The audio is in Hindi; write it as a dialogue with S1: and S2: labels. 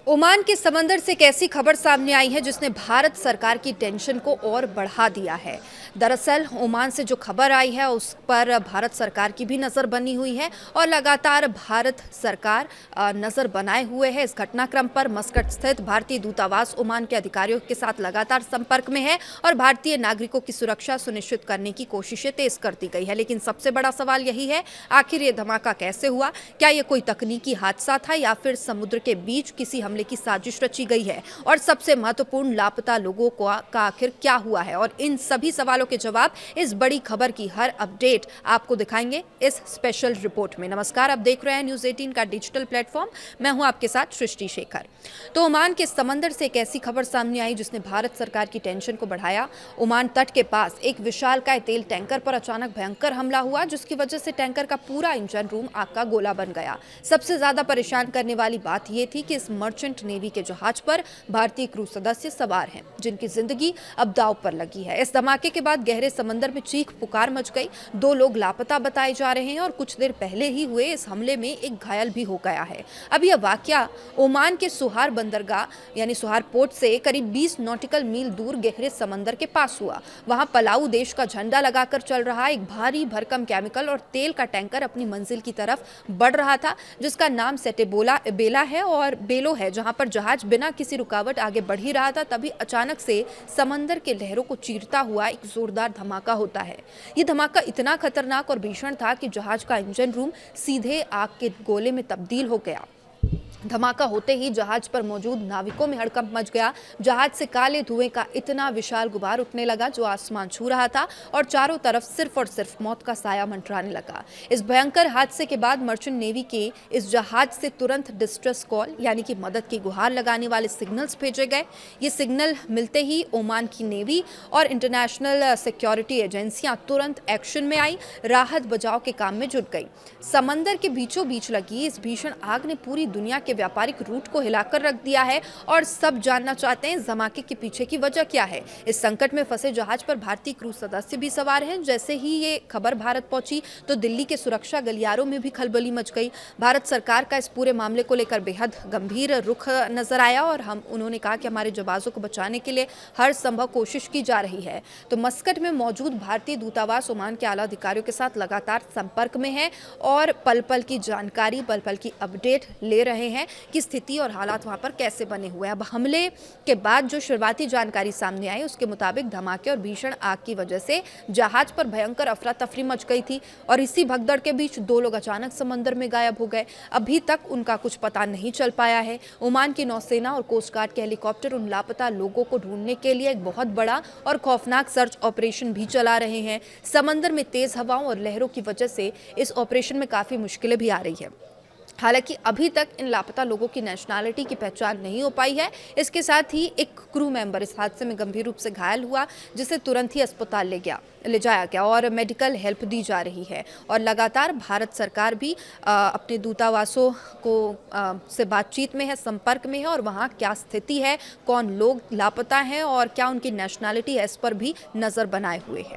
S1: ओमान के समंदर से एक ऐसी खबर सामने आई है जिसने भारत सरकार की टेंशन को और बढ़ा दिया है। दरअसल ओमान से जो खबर आई है उस पर भारत सरकार की भी नज़र बनी हुई है और लगातार भारत सरकार नज़र बनाए हुए है इस घटनाक्रम पर। मस्कट स्थित भारतीय दूतावास ओमान के अधिकारियों के साथ लगातार संपर्क में है और भारतीय नागरिकों की सुरक्षा सुनिश्चित करने की कोशिशें तेज कर दी गई है। लेकिन सबसे बड़ा सवाल यही है, आखिर ये धमाका कैसे हुआ? क्या ये कोई तकनीकी हादसा था या फिर समुद्र के बीच किसी हमले की साजिश रची गई है? और सबसे महत्वपूर्ण, लापता लोगों का आखिर क्या हुआ है? और इन सभी सवालों के जवाब इस बड़ी खबर की हर अपडेट आपको दिखाएंगे इस स्पेशल रिपोर्ट में। नमस्कार, आप देख रहे हैं न्यूज़ 18 का डिजिटल प्लेटफॉर्म। मैं हूं आपके साथ सृष्टि शेखर। तो ओमान के समंदर से एक ऐसी खबर सामने आई जिसने भारत सरकार की टेंशन को बढ़ाया। ओमान तट के पास एक विशालकाय तेल टैंकर पर अचानक भयंकर हमला हुआ जिसकी वजह से टैंकर का पूरा इंजन रूम आग का गोला बन गया। सबसे ज्यादा परेशान करने वाली बात यह थी कि इस मर्चेंट नेवी के जहाज पर भारतीय क्रू सदस्य सवार हैं जिनकी जिंदगी अब दांव पर लगी है। इस धमाके के बाद गहरे समंदर में चीख पुकार मच गई। 2 लोग लापता बताए जा रहे हैं और कुछ देर पहले ही हुए इस हमले में एक घायल भी हो गया है। अब यह वाकया ओमान के सुहार बंदरगाह यानी सुहार पोर्ट से करीब 20 नॉटिकल मील दूर गहरे समंदर के पास हुआ। वहां पलाऊ देश का झंडा लगाकर चल रहा एक भारी भरकम केमिकल और तेल का टैंकर अपनी मंजिल की तरफ बढ़ रहा था जिसका नाम सेटेबोला बेला है और बेलो है, जहां पर जहाज बिना किसी रुकावट आगे बढ़ ही रहा था। तभी अचानक से समंदर के लहरों को चीरता हुआ एक जोरदार धमाका होता है। यह धमाका इतना खतरनाक और भीषण था कि जहाज का इंजन रूम सीधे आग के गोले में तब्दील हो गया। धमाका होते ही जहाज पर मौजूद नाविकों में हड़कंप मच गया। जहाज से काले धुएं का इतना विशाल गुबार उठने लगा जो आसमान छू रहा था और चारों तरफ सिर्फ और सिर्फ मौत का साया मंडराने लगा। इस भयंकर हादसे के बाद मर्चेंट नेवी के इस जहाज से तुरंत डिस्ट्रेस कॉल यानी कि मदद की गुहार लगाने वाले सिग्नल्स भेजे गए। ये सिग्नल मिलते ही ओमान की नेवी और इंटरनेशनल सिक्योरिटी एजेंसियां तुरंत एक्शन में आई, राहत बचाव के काम में जुट गई। समंदर के बीचों बीच लगी इस भीषण आग ने पूरी दुनिया के व्यापारिक रूट को हिलाकर रख दिया है और सब जानना चाहते हैं इस धमाके के पीछे की वजह क्या है। इस संकट में फंसे जहाज पर भारतीय क्रू सदस्य भी सवार हैं। जैसे ही ये खबर भारत पहुंची तो दिल्ली के सुरक्षा गलियारों में भी खलबली मच गई। भारत सरकार का इस पूरे मामले को लेकर बेहद गंभीर रुख नजर आया और उन्होंने कहा कि हमारे जवानों को बचाने के लिए हर संभव कोशिश की जा रही है। तो मस्कट में मौजूद भारतीय दूतावास ओमान के आला अधिकारियों के साथ लगातार संपर्क में है और पल पल की जानकारी, पल पल की अपडेट ले रहे हैं कि स्थिति और हालात वहां पर कैसे बने हुए हैं। अब हमले के बाद जो शुरुआती जानकारी सामने आई उसके मुताबिक धमाके और भीषण आग की वजह से जहाज पर भयंकर अफरा तफरी मच गई थी और इसी भगदड़ के बीच 2 लोग अचानक समंदर में गायब हो गए। अभी तक उनका कुछ पता नहीं चल पाया है। ओमान की नौसेना और कोस्ट गार्ड के हेलीकॉप्टर उन लापता लोगों को ढूंढने के लिए एक बहुत बड़ा और खौफनाक सर्च ऑपरेशन भी चला रहे हैं। समंदर में तेज हवाओं और लहरों की वजह से इस ऑपरेशन में काफी मुश्किलें भी आ रही है। हालांकि अभी तक इन लापता लोगों की नेशनैलिटी की पहचान नहीं हो पाई है। इसके साथ ही एक क्रू मेंबर इस हादसे में गंभीर रूप से घायल हुआ जिसे तुरंत ही अस्पताल ले जाया गया और मेडिकल हेल्प दी जा रही है। और लगातार भारत सरकार भी अपने दूतावासों से बातचीत में है, संपर्क में है और वहाँ क्या स्थिति है, कौन लोग लापता हैं और क्या उनकी नेशनैलिटी है, इस पर भी नज़र बनाए हुए है।